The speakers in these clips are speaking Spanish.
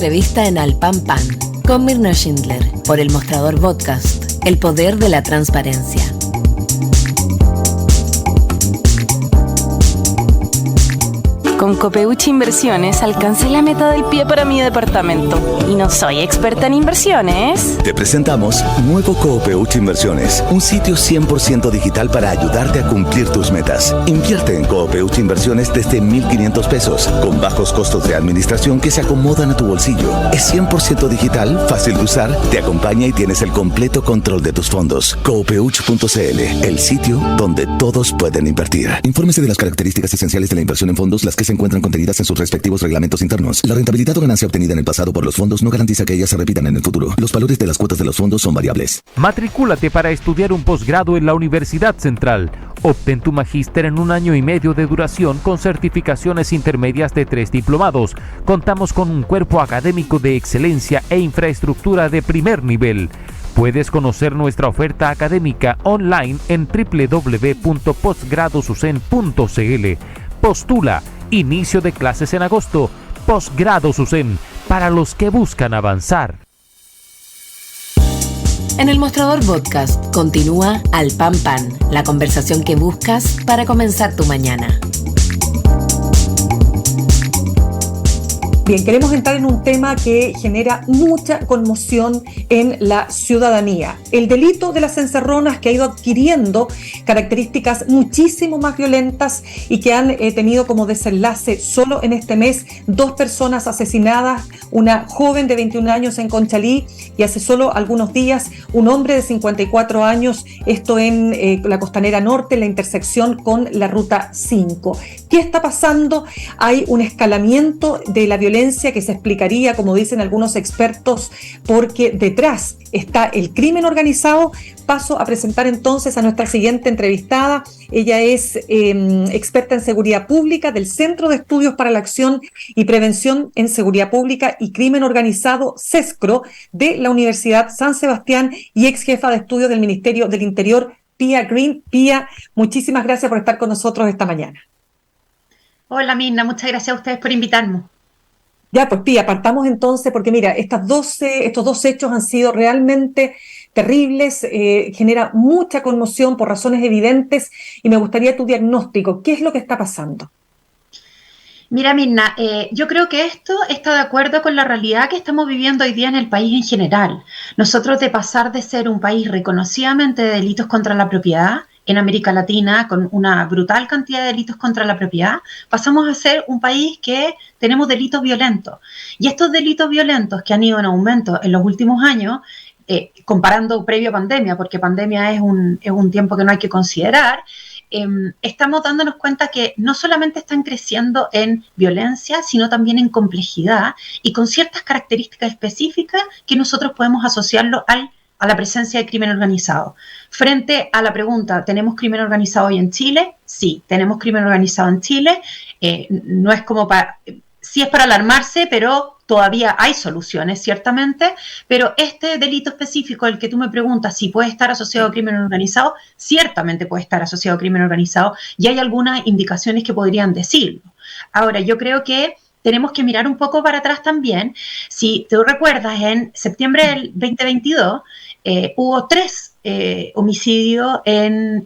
entrevista en Al Pan Pan con Mirna Schindler por El Mostrador Podcast, el poder de la transparencia. Con Copeuchi Inversiones alcancé la meta del pie para mi departamento. Y no soy experta en inversiones. Te presentamos Nuevo Copeuchi Inversiones, un sitio 100% digital para ayudarte a cumplir tus metas. Invierte en Copeuchi Inversiones desde 1,500 pesos, con bajos costos de administración que se acomodan a tu bolsillo. Es 100% digital, fácil de usar, te acompaña y tienes el completo control de tus fondos. Copeuchi.cl, el sitio donde todos pueden invertir. Infórmese de las características esenciales de la inversión en fondos, las que se encuentran contenidas en sus respectivos reglamentos internos. La rentabilidad o ganancia obtenida en el pasado por los fondos no garantiza que ellas se repitan en el futuro. Los valores de las cuotas de los fondos son variables. Matricúlate para estudiar un posgrado en la Universidad Central. Obtén tu magíster en 1 año y medio de duración con certificaciones intermedias de 3 diplomados. Contamos con un cuerpo académico de excelencia e infraestructura de primer nivel. Puedes conocer nuestra oferta académica online en www.postgradosusen.cl. Postula. Inicio de clases en agosto. Posgrado SUSEN, para los que buscan avanzar. En El Mostrador Podcast continúa Al Pan Pan, la conversación que buscas para comenzar tu mañana. Bien, queremos entrar en un tema que genera mucha conmoción en la ciudadanía. El delito de las encerronas, que ha ido adquiriendo características muchísimo más violentas y que han tenido como desenlace solo en este mes 2 personas asesinadas, una joven de 21 años en Conchalí y hace solo algunos días un hombre de 54 años, esto en la Costanera Norte, en la intersección con la Ruta 5. ¿Qué está pasando? Hay un escalamiento de la violencia que se explicaría, como dicen algunos expertos, porque detrás está el crimen organizado. Paso a presentar entonces a nuestra siguiente entrevistada. Ella es experta en seguridad pública del Centro de Estudios para la Acción y Prevención en Seguridad Pública y Crimen Organizado, CESCRO, de la Universidad San Sebastián y ex jefa de estudios del Ministerio del Interior, Pia Green. Pia, muchísimas gracias por estar con nosotros esta mañana. Hola Mirna, muchas gracias a ustedes por invitarnos. Ya, pues Pia, partamos entonces, porque mira, estos dos hechos han sido realmente terribles, genera mucha conmoción por razones evidentes y me gustaría tu diagnóstico. ¿Qué es lo que está pasando? Mira Mirna, yo creo que esto está de acuerdo con la realidad que estamos viviendo hoy día en el país en general. Nosotros, de pasar de ser un país reconocidamente de delitos contra la propiedad, en América Latina, con una brutal cantidad de delitos contra la propiedad, pasamos a ser un país que tenemos delitos violentos. Y estos delitos violentos que han ido en aumento en los últimos años, comparando previo a pandemia, porque pandemia es un tiempo que no hay que considerar, estamos dándonos cuenta que no solamente están creciendo en violencia, sino también en complejidad y con ciertas características específicas que nosotros podemos asociarlo a la presencia de crimen organizado. Frente a la pregunta, ¿tenemos crimen organizado hoy en Chile? Sí, tenemos crimen organizado en Chile. No es como sí es para alarmarse, pero todavía hay soluciones, ciertamente. Pero este delito específico, el que tú me preguntas si puede estar asociado a crimen organizado, ciertamente puede estar asociado a crimen organizado y hay algunas indicaciones que podrían decirlo. Ahora, yo creo que tenemos que mirar un poco para atrás también. Si tú recuerdas, en septiembre del 2022 hubo 3 homicidios en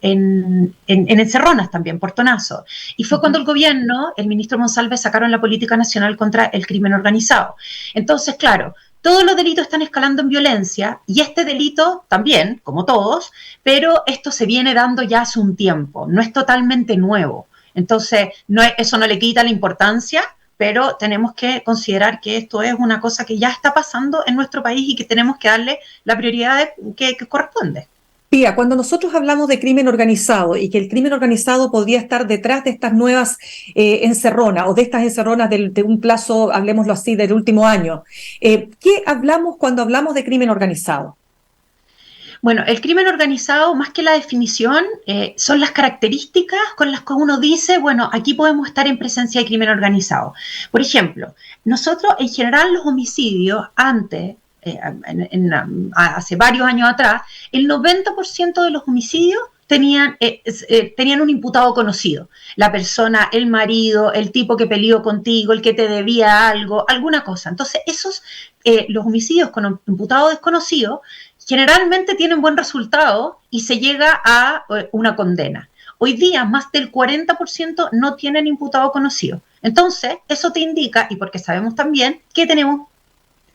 encerronas también, portonazos. Y fue cuando el gobierno, el ministro Monsalve, sacaron la política nacional contra el crimen organizado. Entonces, claro, todos los delitos están escalando en violencia y este delito también, como todos, pero esto se viene dando ya hace un tiempo, no es totalmente nuevo. Entonces, eso no le quita la importancia, pero tenemos que considerar que esto es una cosa que ya está pasando en nuestro país y que tenemos que darle la prioridad que corresponde. Pia, cuando nosotros hablamos de crimen organizado y que el crimen organizado podría estar detrás de estas nuevas encerronas o de estas encerronas de un plazo, hablemoslo así, del último año, ¿qué hablamos cuando hablamos de crimen organizado? Bueno, el crimen organizado, más que la definición, son las características con las que uno dice, bueno, aquí podemos estar en presencia de crimen organizado. Por ejemplo, nosotros en general los homicidios antes, hace varios años atrás, el 90% de los homicidios tenían un imputado conocido. La persona, el marido, el tipo que peleó contigo, el que te debía algo, alguna cosa. Entonces, los homicidios con un imputado desconocido generalmente tienen buen resultado y se llega a una condena. Hoy día, más del 40% no tienen imputado conocido. Entonces, eso te indica, y porque sabemos también, que tenemos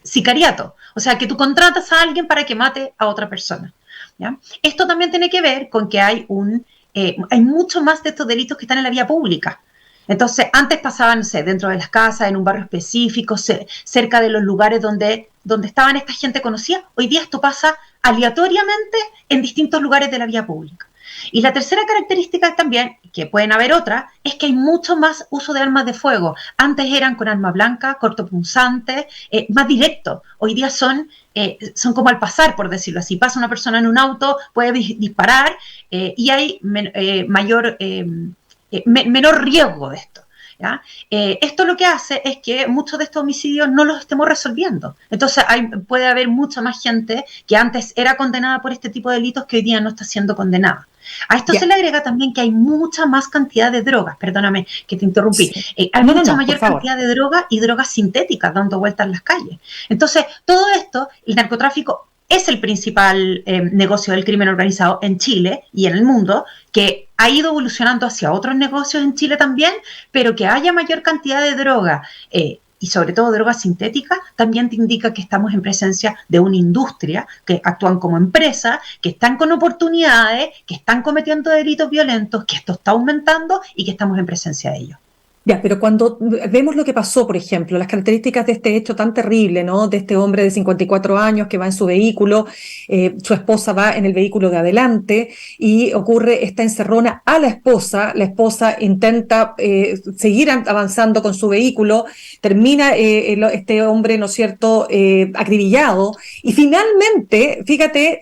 sicariato. O sea, que tú contratas a alguien para que mate a otra persona. ¿Ya? Esto también tiene que ver con que hay mucho más de estos delitos que están en la vía pública. Entonces, antes pasaban, no sé, dentro de las casas, en un barrio específico, cerca de los lugares donde estaban esta gente conocida. Hoy día esto pasa aleatoriamente en distintos lugares de la vía pública. Y la tercera característica también, que pueden haber otras, es que hay mucho más uso de armas de fuego. Antes eran con arma blanca, cortopunzantes, más directos. Hoy día son como al pasar, por decirlo así. Pasa una persona en un auto, puede disparar y hay menor riesgo de esto. ¿Ya? Esto lo que hace es que muchos de estos homicidios no los estemos resolviendo. Entonces puede haber mucha más gente que antes era condenada por este tipo de delitos que hoy día no está siendo condenada. A esto se le agrega también que hay mucha más cantidad de drogas, perdóname que te interrumpí, hay mucha mayor cantidad de drogas y drogas sintéticas dando vueltas en las calles. Entonces, todo esto, el narcotráfico es el principal negocio del crimen organizado en Chile y en el mundo, que ha ido evolucionando hacia otros negocios en Chile también, pero que haya mayor cantidad de droga y sobre todo drogas sintéticas, también te indica que estamos en presencia de una industria que actúan como empresa, que están con oportunidades, que están cometiendo delitos violentos, que esto está aumentando y que estamos en presencia de ello. Ya, pero cuando vemos lo que pasó, por ejemplo, las características de este hecho tan terrible, ¿no? De este hombre de 54 años que va en su vehículo, su esposa va en el vehículo de adelante y ocurre esta encerrona a la esposa intenta seguir avanzando con su vehículo, termina este hombre, ¿no es cierto?, acribillado y finalmente, fíjate,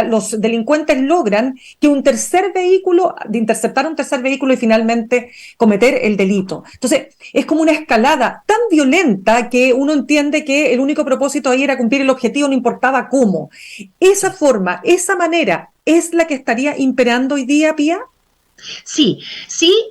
los delincuentes logran que interceptar un tercer vehículo y finalmente cometer el delito. Entonces, es como una escalada tan violenta que uno entiende que el único propósito ahí era cumplir el objetivo, no importaba cómo. Esa forma, esa manera, ¿es la que estaría imperando hoy día, Pía? Sí,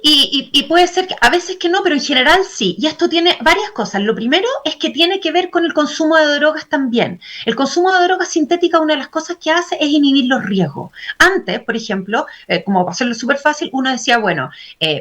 y puede ser que a veces que no, pero en general sí. Y esto tiene varias cosas. Lo primero es que tiene que ver con el consumo de drogas también. El consumo de drogas sintéticas, una de las cosas que hace es inhibir los riesgos. Antes, por ejemplo, como para hacerlo súper fácil, uno decía, bueno,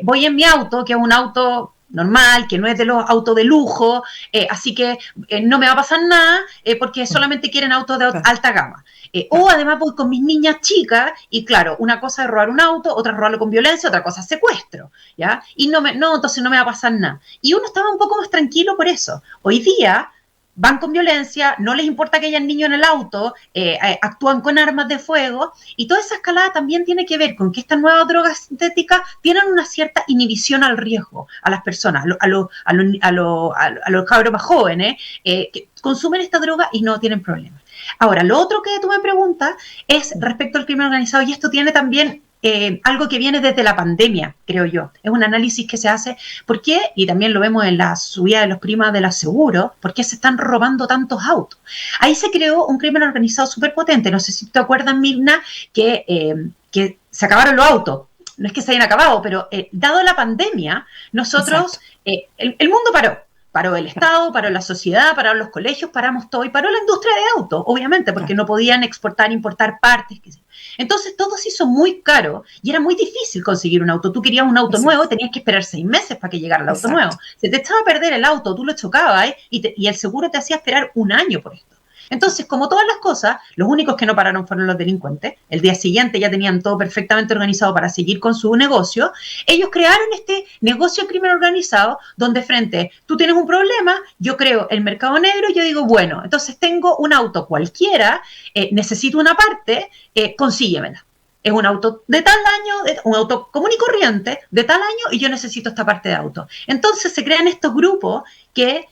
voy en mi auto, que es un auto normal, que no es de los autos de lujo, así que no me va a pasar nada porque solamente quieren autos de alta gama. O además voy con mis niñas chicas y claro, una cosa es robar un auto, otra es robarlo con violencia, otra cosa es secuestro, ¿ya? Y entonces no me va a pasar nada. Y uno estaba un poco más tranquilo por eso. Hoy día van con violencia, no les importa que hayan niños en el auto, actúan con armas de fuego y toda esa escalada también tiene que ver con que estas nuevas drogas sintéticas tienen una cierta inhibición al riesgo a las personas, a los cabros más jóvenes que consumen esta droga y no tienen problemas. Ahora, lo otro que tú me preguntas es respecto al crimen organizado y esto tiene también algo que viene desde la pandemia, creo yo. Es un análisis que se hace. ¿Por qué? Y también lo vemos en la subida de los primas de la seguro. ¿Por qué se están robando tantos autos? Ahí se creó un crimen organizado súper potente. No sé si te acuerdas, Mirna, que se acabaron los autos. No es que se hayan acabado, pero dado la pandemia, nosotros, el mundo paró. Paró el Estado, paró la sociedad, pararon los colegios, paramos todo y paró la industria de autos, obviamente, porque no podían exportar, importar partes. Entonces todo se hizo muy caro y era muy difícil conseguir un auto. Tú querías un auto nuevo, tenías que esperar 6 meses para que llegara el auto nuevo. Se te echaba a perder el auto, tú lo chocabas y el seguro te hacía esperar 1 año por esto. Entonces, como todas las cosas, los únicos que no pararon fueron los delincuentes. El día siguiente ya tenían todo perfectamente organizado para seguir con su negocio. Ellos crearon este negocio de crimen organizado donde tú tienes un problema, yo creo el mercado negro y yo digo, bueno, entonces tengo un auto cualquiera, necesito una parte, consíguemela. Es un auto de tal año, un auto común y corriente de tal año y yo necesito esta parte de auto. Entonces se crean estos grupos que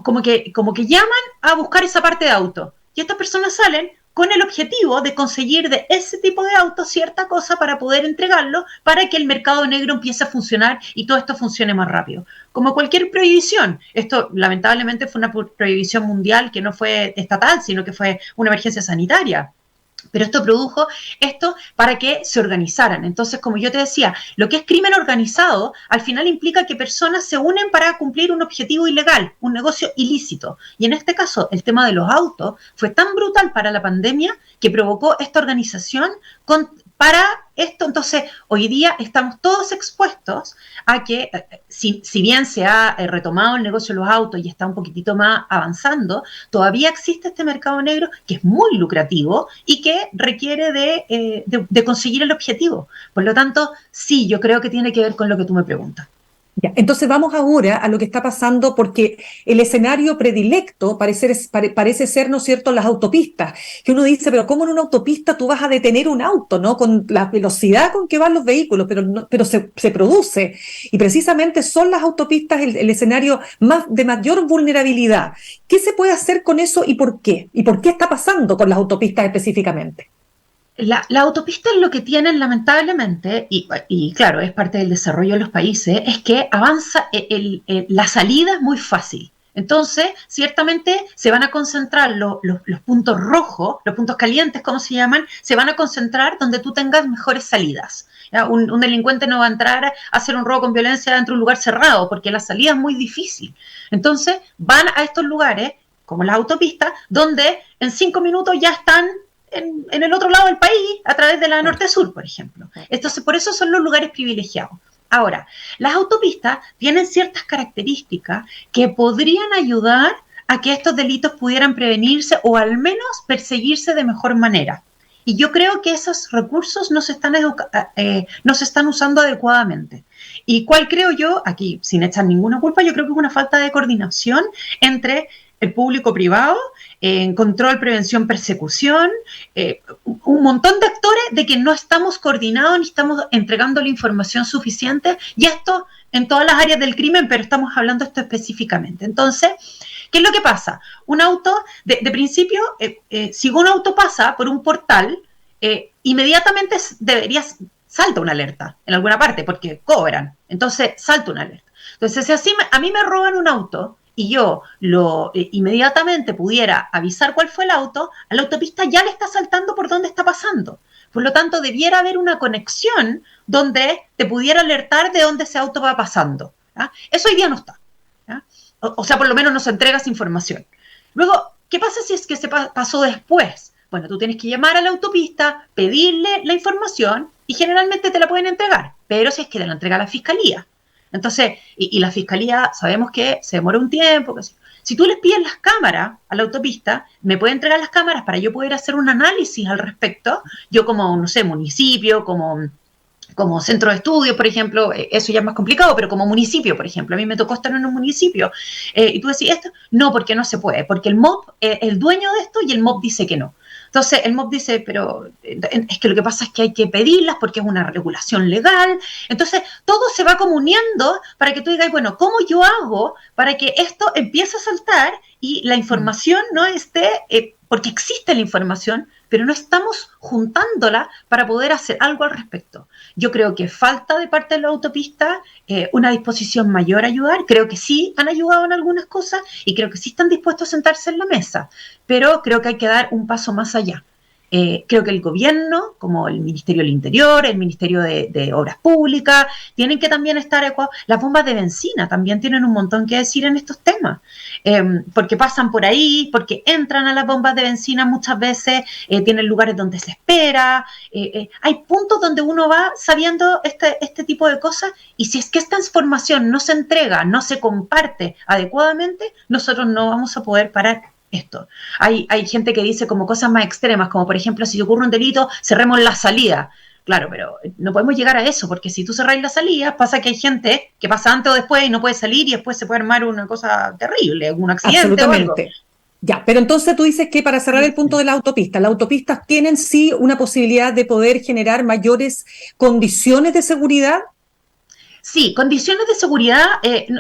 como que llaman a buscar esa parte de auto. Y estas personas salen con el objetivo de conseguir de ese tipo de auto cierta cosa para poder entregarlo, para que el mercado negro empiece a funcionar y todo esto funcione más rápido. Como cualquier prohibición. Esto lamentablemente fue una prohibición mundial que no fue estatal, sino que fue una emergencia sanitaria. Pero esto produjo esto para que se organizaran. Entonces, como yo te decía, lo que es crimen organizado al final implica que personas se unen para cumplir un objetivo ilegal, un negocio ilícito. Y en este caso, el tema de los autos fue tan brutal para la pandemia que provocó esta organización para esto. Entonces, hoy día estamos todos expuestos a que, si bien se ha retomado el negocio de los autos y está un poquitito más avanzando, todavía existe este mercado negro que es muy lucrativo y que requiere de conseguir el objetivo. Por lo tanto, sí, yo creo que tiene que ver con lo que tú me preguntas. Ya, entonces vamos ahora a lo que está pasando, porque el escenario predilecto parece ser, ¿no es cierto?, las autopistas, que uno dice, pero ¿cómo en una autopista tú vas a detener un auto, ¿no?, con la velocidad con que van los vehículos, pero se produce, y precisamente son las autopistas el escenario de mayor vulnerabilidad. ¿Qué se puede hacer con eso y por qué? ¿Y por qué está pasando con las autopistas específicamente? Las autopistas lo que tienen lamentablemente, y claro, es parte del desarrollo de los países, es que avanza, la salida es muy fácil. Entonces, ciertamente se van a concentrar los puntos rojos, los puntos calientes, como se llaman, se van a concentrar donde tú tengas mejores salidas. Un delincuente no va a entrar a hacer un robo con violencia dentro de un lugar cerrado, porque la salida es muy difícil. Entonces, van a estos lugares, como las autopistas, donde en 5 minutos ya están en el otro lado del país, a través de la norte-sur, por ejemplo. Entonces, por eso son los lugares privilegiados. Ahora, las autopistas tienen ciertas características que podrían ayudar a que estos delitos pudieran prevenirse o al menos perseguirse de mejor manera. Y yo creo que esos recursos no se están usando adecuadamente. ¿Y cuál creo yo? Aquí, sin echar ninguna culpa, yo creo que es una falta de coordinación entre el público-privado, en control, prevención, persecución, un montón de actores de que no estamos coordinados ni estamos entregando la información suficiente, y esto en todas las áreas del crimen, pero estamos hablando esto específicamente. Entonces, ¿qué es lo que pasa? Un auto, de principio, si un auto pasa por un portal, inmediatamente salta una alerta en alguna parte, porque cobran, entonces salta una alerta. Entonces, si así a mí me roban un auto, y yo inmediatamente pudiera avisar cuál fue el auto, a la autopista ya le está saltando por dónde está pasando. Por lo tanto, debiera haber una conexión donde te pudiera alertar de dónde ese auto va pasando. ¿Ya? Eso hoy día no está. ¿Ya? O sea, por lo menos nos entrega esa información. Luego, ¿qué pasa si es que se pasó después? Bueno, tú tienes que llamar a la autopista, pedirle la información y generalmente te la pueden entregar, pero si es que te la entrega la fiscalía. Entonces, y la fiscalía sabemos que se demora un tiempo. Si tú les pides las cámaras a la autopista, me puede entregar las cámaras para yo poder hacer un análisis al respecto. Yo como, no sé, municipio, como centro de estudios, por ejemplo, eso ya es más complicado, pero como municipio, por ejemplo, a mí me tocó estar en un municipio, y tú decís, ¿esto? No, porque no se puede, porque el MOP es el dueño de esto y el MOP dice que no. Entonces, el MOP dice, pero es que lo que pasa es que hay que pedirlas porque es una regulación legal. Entonces, todo se va como uniendo para que tú digas, bueno, ¿cómo yo hago para que esto empiece a saltar y la información no esté, porque existe la información, pero no estamos juntándola para poder hacer algo al respecto? Yo creo que falta de parte de la autopista una disposición mayor a ayudar. Creo que sí han ayudado en algunas cosas y creo que sí están dispuestos a sentarse en la mesa, pero creo que hay que dar un paso más allá. Creo que el gobierno, como el Ministerio del Interior, el Ministerio de Obras Públicas, tienen que también estar adecuados. Las bombas de benzina también tienen un montón que decir en estos temas, porque pasan por ahí, porque entran a las bombas de benzina muchas veces, tienen lugares donde se espera, hay puntos donde uno va sabiendo este tipo de cosas, y si es que esta información no se entrega, no se comparte adecuadamente, nosotros no vamos a poder parar esto. Hay gente que dice como cosas más extremas, como por ejemplo, si ocurre un delito, cerremos la salida. Claro, pero no podemos llegar a eso, porque si tú cerráis la salida, pasa que hay gente que pasa antes o después y no puede salir, y después se puede armar una cosa terrible, un accidente. Absolutamente. O algo. Ya, pero entonces tú dices que, para cerrar el punto de la autopista, las autopistas tienen sí una posibilidad de poder generar mayores condiciones de seguridad. Sí, condiciones de seguridad,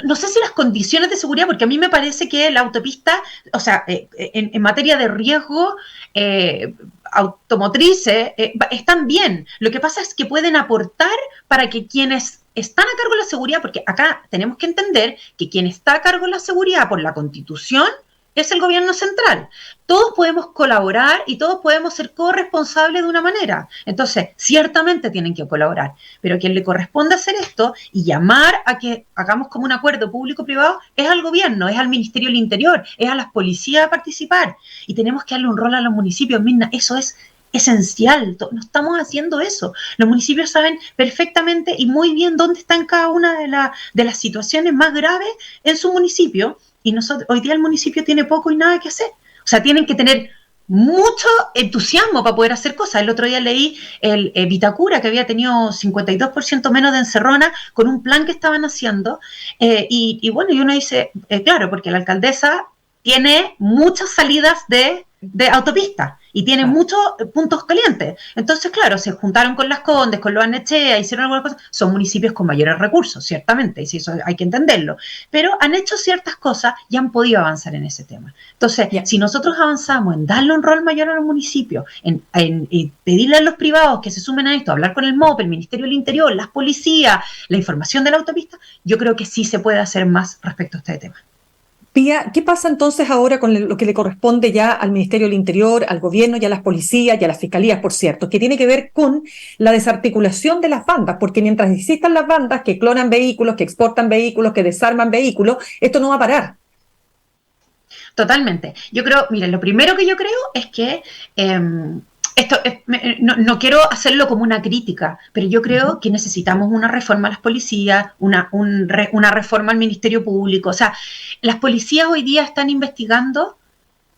no sé si las condiciones de seguridad, porque a mí me parece que la autopista, o sea, en materia de riesgo automotrices, están bien. Lo que pasa es que pueden aportar para que quienes están a cargo de la seguridad, porque acá tenemos que entender que quien está a cargo de la seguridad por la Constitución es el gobierno central. Todos podemos colaborar y todos podemos ser corresponsables de una manera. Entonces, ciertamente tienen que colaborar, pero quien le corresponde hacer esto y llamar a que hagamos como un acuerdo público-privado es al gobierno, es al Ministerio del Interior, es a las policías a participar. Y tenemos que darle un rol a los municipios, Mirna, eso es esencial, no estamos haciendo eso. Los municipios saben perfectamente y muy bien dónde están cada una de las situaciones más graves en su municipio, y hoy día el municipio tiene poco y nada que hacer. O sea, tienen que tener mucho entusiasmo para poder hacer cosas. El otro día leí el Vitacura, que había tenido 52% menos de encerrona con un plan que estaban haciendo, y bueno, y uno dice, claro, porque la alcaldesa tiene muchas salidas de autopista y tiene muchos puntos calientes. Entonces, claro, se juntaron con Las Condes, con Loanechea, hicieron algunas cosas. Son municipios con mayores recursos, ciertamente, y eso hay que entenderlo. Pero han hecho ciertas cosas y han podido avanzar en ese tema. Entonces, si nosotros avanzamos en darle un rol mayor a los municipios, en pedirle a los privados que se sumen a esto, hablar con el MOP, el Ministerio del Interior, las policías, la información de la autopista, yo creo que sí se puede hacer más respecto a este tema. Pía, ¿qué pasa entonces ahora con lo que le corresponde ya al Ministerio del Interior, al gobierno y a las policías y a las fiscalías, por cierto, que tiene que ver con la desarticulación de las bandas? Porque mientras existan las bandas que clonan vehículos, que exportan vehículos, que desarman vehículos, esto no va a parar. Totalmente. Yo creo, miren, lo primero que yo creo es que esto no quiero hacerlo como una crítica, pero yo creo que necesitamos una reforma a las policías, una reforma al Ministerio Público. O sea, las policías hoy día están investigando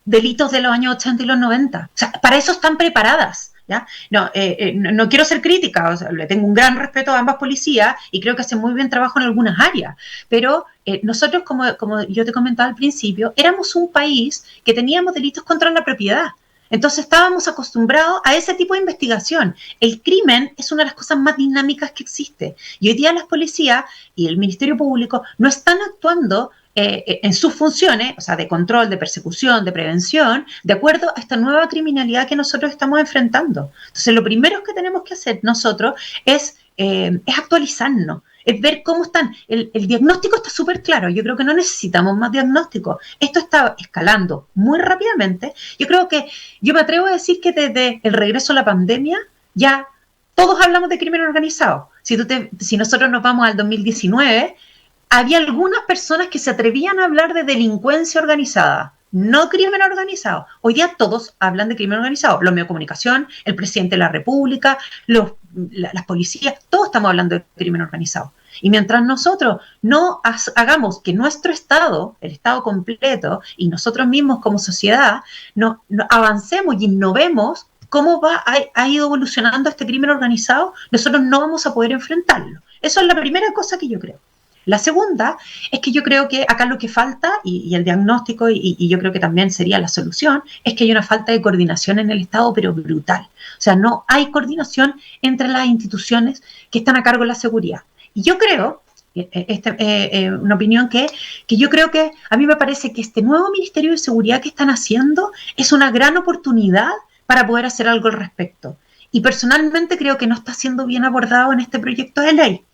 delitos de los años 80 y los 90. O sea, para eso están preparadas, ¿ya? No quiero ser crítica, o sea, le tengo un gran respeto a ambas policías y creo que hacen muy bien trabajo en algunas áreas, pero nosotros, como yo te comentaba al principio, éramos un país que teníamos delitos contra la propiedad. Entonces estábamos acostumbrados a ese tipo de investigación. El crimen es una de las cosas más dinámicas que existe. Y hoy día las policías y el Ministerio Público no están actuando en sus funciones, o sea, de control, de persecución, de prevención, de acuerdo a esta nueva criminalidad que nosotros estamos enfrentando. Entonces, lo primero que tenemos que hacer nosotros es actualizarnos, es ver cómo están. El diagnóstico está súper claro. Yo creo que no necesitamos más diagnóstico. Esto está escalando muy rápidamente. Yo me atrevo a decir que desde el regreso a la pandemia ya todos hablamos de crimen organizado. Si nosotros nos vamos al 2019, había algunas personas que se atrevían a hablar de delincuencia organizada, no crimen organizado. Hoy día todos hablan de crimen organizado. Los medios de comunicación, el presidente de la República, las policías, todos estamos hablando de crimen organizado. Y mientras nosotros no hagamos que nuestro Estado, el Estado completo, y nosotros mismos como sociedad, no avancemos y innovemos cómo ha ido evolucionando este crimen organizado, nosotros no vamos a poder enfrentarlo. Eso es la primera cosa que yo creo. La segunda es que yo creo que acá lo que falta, y el diagnóstico, y yo creo que también sería la solución, es que hay una falta de coordinación en el Estado, pero brutal. O sea, no hay coordinación entre las instituciones que están a cargo de la seguridad. Y yo creo, una opinión que yo creo que a mí me parece que este nuevo Ministerio de Seguridad que están haciendo es una gran oportunidad para poder hacer algo al respecto. Y personalmente creo que no está siendo bien abordado en este proyecto de ley.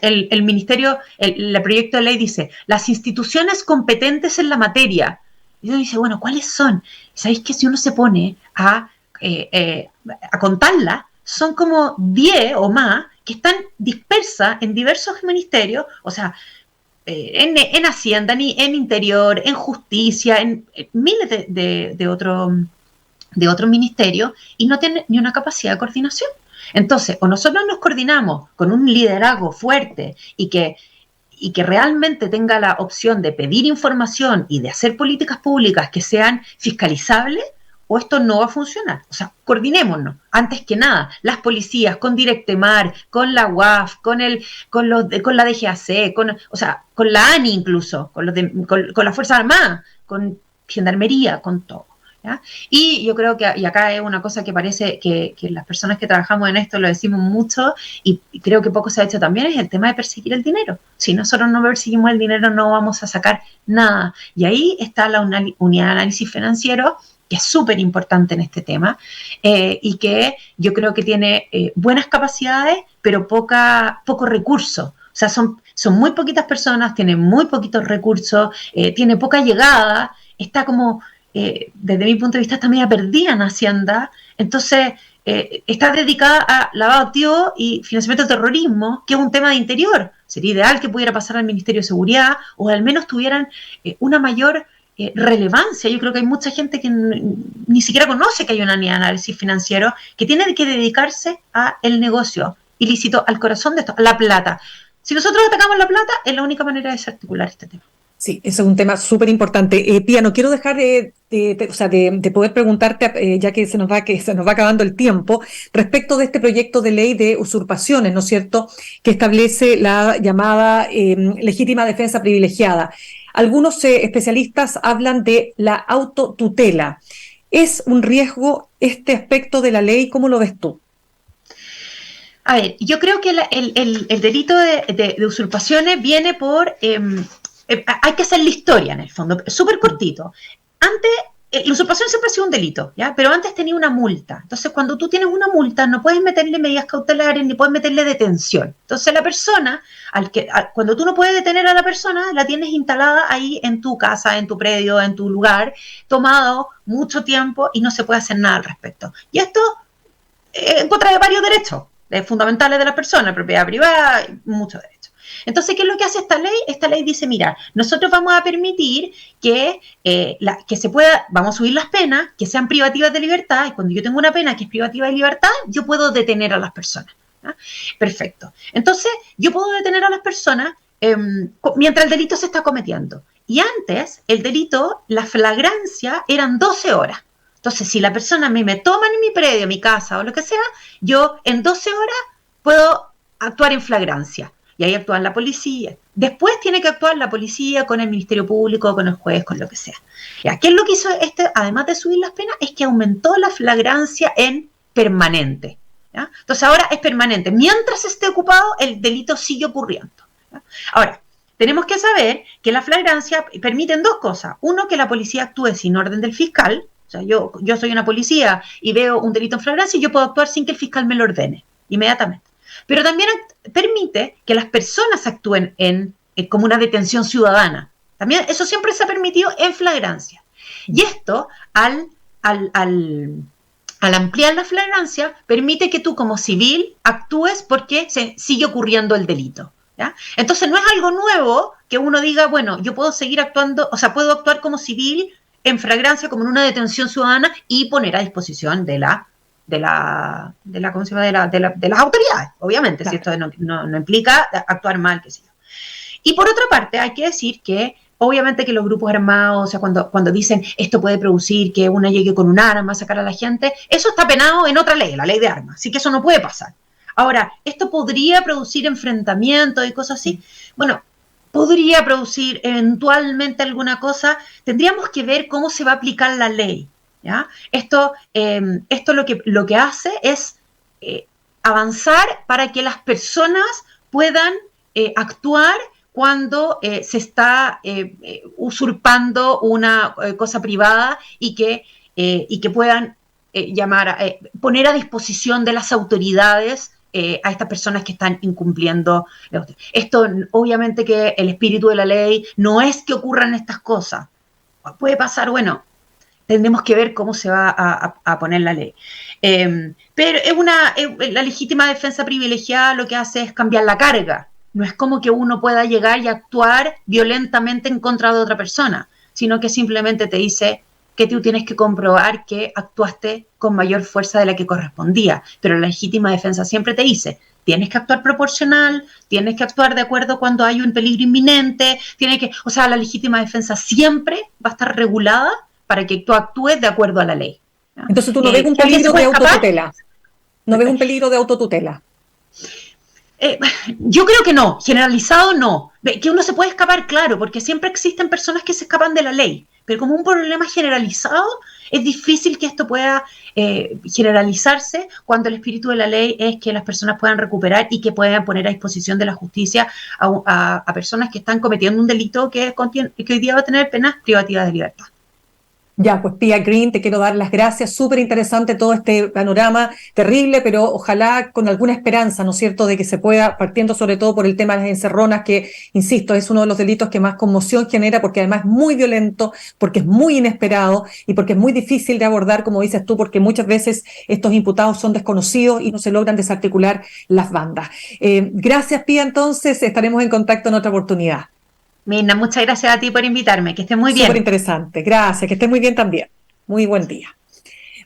El ministerio, el proyecto de ley dice, las instituciones competentes en la materia. Y uno dice, bueno, ¿cuáles son? ¿Sabéis que si uno se pone a contarlas, son como 10 o más que están dispersas en diversos ministerios, o sea, en Hacienda, en Interior, en Justicia, en miles de otros ministerios, y no tienen ni una capacidad de coordinación. Entonces, o nosotros nos coordinamos con un liderazgo fuerte y que realmente tenga la opción de pedir información y de hacer políticas públicas que sean fiscalizables, o esto no va a funcionar. O sea, coordinémonos. Antes que nada, las policías con Directemar, con la UAF, con la DGAC, con la ANI incluso, con la Fuerza Armada, con Gendarmería, con todo. ¿Ya? Y yo creo que, y acá es una cosa que parece que las personas que trabajamos en esto lo decimos mucho, y creo que poco se ha hecho también, es el tema de perseguir el dinero. Si nosotros no perseguimos el dinero, no vamos a sacar nada. Y ahí está la unidad de análisis financiero, que es súper importante en este tema, y que yo creo que tiene buenas capacidades, pero poco recurso. O sea, son muy poquitas personas, tienen muy poquitos recursos, tiene poca llegada. está como, desde mi punto de vista, está media perdida en Hacienda. Entonces, está dedicada a lavado de activos y financiamiento del terrorismo, que es un tema de interior. Sería ideal que pudiera pasar al Ministerio de Seguridad, o al menos tuvieran una mayor relevancia. Yo creo que hay mucha gente que ni siquiera conoce que hay una unidad de análisis financiero, que tiene que dedicarse al negocio ilícito, al corazón de esto, a la plata. Si nosotros atacamos la plata, es la única manera de desarticular este tema. Sí, ese es un tema súper importante. Pía, no quiero dejar de poder preguntarte, ya que se nos va acabando el tiempo, respecto de este proyecto de ley de usurpaciones, ¿no es cierto?, que establece la llamada legítima defensa privilegiada. Algunos especialistas hablan de la autotutela. ¿Es un riesgo este aspecto de la ley? ¿Cómo lo ves tú? A ver, yo creo que el delito de usurpaciones viene por... hay que hacer la historia, en el fondo, súper cortito. Antes, la usurpación siempre ha sido un delito, ¿ya? Pero antes tenía una multa. Entonces, cuando tú tienes una multa, no puedes meterle medidas cautelares ni puedes meterle detención. Entonces, la persona, cuando tú no puedes detener a la persona, la tienes instalada ahí en tu casa, en tu predio, en tu lugar, tomado mucho tiempo y no se puede hacer nada al respecto. Y esto en contra de varios derechos fundamentales de la persona, propiedad privada, muchos derechos. Entonces, ¿qué es lo que hace esta ley? Esta ley dice, mira, nosotros vamos a permitir que se pueda, vamos a subir las penas, que sean privativas de libertad, y cuando yo tengo una pena que es privativa de libertad, yo puedo detener a las personas. ¿Ah? Perfecto. Entonces, yo puedo detener a las personas mientras el delito se está cometiendo. Y antes, el delito, la flagrancia, eran 12 horas. Entonces, si la persona me toma en mi predio, mi casa o lo que sea, yo en 12 horas puedo actuar en flagrancia. Y ahí actúa la policía. Después tiene que actuar la policía con el Ministerio Público, con el juez, con lo que sea. ¿Ya? ¿Qué es lo que hizo además de subir las penas? Es que aumentó la flagrancia en permanente. ¿Ya? Entonces ahora es permanente. Mientras esté ocupado, el delito sigue ocurriendo. ¿Ya? Ahora, tenemos que saber que la flagrancia permiten dos cosas. Uno, que la policía actúe sin orden del fiscal. O sea, yo soy una policía y veo un delito en flagrancia y yo puedo actuar sin que el fiscal me lo ordene inmediatamente. Pero también permite que las personas actúen como una detención ciudadana. También eso siempre se ha permitido en flagrancia. Y esto, al ampliar la flagrancia, permite que tú como civil actúes porque se sigue ocurriendo el delito. ¿Ya? Entonces no es algo nuevo que uno diga, bueno, yo puedo seguir actuando, o sea, puedo actuar como civil en flagrancia, como en una detención ciudadana y poner a disposición de las autoridades, obviamente, claro. Si esto no implica actuar mal, qué sé yo. Y por otra parte, hay que decir que, obviamente, que los grupos armados, o sea, cuando dicen esto puede producir que uno llegue con un arma a sacar a la gente, eso está penado en otra ley, la ley de armas, así que eso no puede pasar. Ahora, ¿esto podría producir enfrentamientos y cosas así? Bueno, podría producir eventualmente alguna cosa, tendríamos que ver cómo se va a aplicar la ley. ¿Ya? Esto lo que hace es avanzar para que las personas puedan actuar cuando se está usurpando una cosa privada y que puedan poner a disposición de las autoridades a estas personas que están incumpliendo. Esto, obviamente que el espíritu de la ley no es que ocurran estas cosas. Puede pasar, bueno, tendremos que ver cómo se va a poner la ley. Pero la legítima defensa privilegiada lo que hace es cambiar la carga. No es como que uno pueda llegar y actuar violentamente en contra de otra persona, sino que simplemente te dice que tú tienes que comprobar que actuaste con mayor fuerza de la que correspondía. Pero la legítima defensa siempre te dice, tienes que actuar proporcional, tienes que actuar de acuerdo cuando hay un peligro inminente, o sea, la legítima defensa siempre va a estar regulada para que tú actúes de acuerdo a la ley. ¿No? Entonces tú no ves un peligro de autotutela. ¿No ves un peligro de autotutela? Yo creo que no, generalizado no. Que uno se puede escapar, claro, porque siempre existen personas que se escapan de la ley, pero como un problema generalizado, es difícil que esto pueda generalizarse cuando el espíritu de la ley es que las personas puedan recuperar y que puedan poner a disposición de la justicia a personas que están cometiendo un delito que hoy día va a tener penas privativas de libertad. Ya, pues Pia Green, te quiero dar las gracias. Súper interesante todo este panorama terrible, pero ojalá con alguna esperanza, ¿no es cierto?, de que se pueda, partiendo sobre todo por el tema de las encerronas, que, insisto, es uno de los delitos que más conmoción genera, porque además es muy violento, porque es muy inesperado y porque es muy difícil de abordar, como dices tú, porque muchas veces estos imputados son desconocidos y no se logran desarticular las bandas. Gracias, Pia, entonces estaremos en contacto en otra oportunidad. Mirna, muchas gracias a ti por invitarme, que estés muy bien. Súper interesante, gracias, que estés muy bien también. Muy buen día.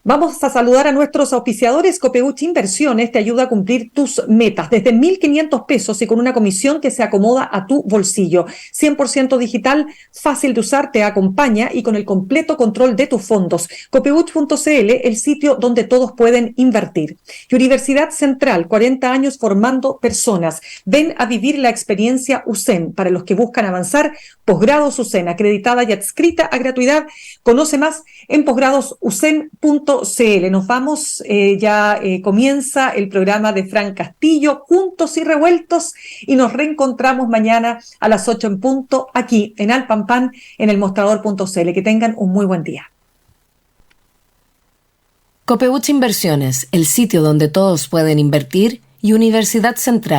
Vamos a saludar a nuestros auspiciadores. Copeuch Inversiones te ayuda a cumplir tus metas desde 1.500 pesos y con una comisión que se acomoda a tu bolsillo. 100% digital, fácil de usar, te acompaña y con el completo control de tus fondos. Copeuch.cl, el sitio donde todos pueden invertir. Y Universidad Central, 40 años formando personas. Ven a vivir la experiencia USEN para los que buscan avanzar. Posgrados USEN, acreditada y adscrita a gratuidad. Conoce más en posgradosusen.cl. Nos vamos, comienza el programa de Fran Castillo, Juntos y Revueltos, y nos reencontramos mañana a las 8 en punto, aquí en Alpampan, en el mostrador.cl. Que tengan un muy buen día. Copeuch Inversiones, el sitio donde todos pueden invertir, y Universidad Central.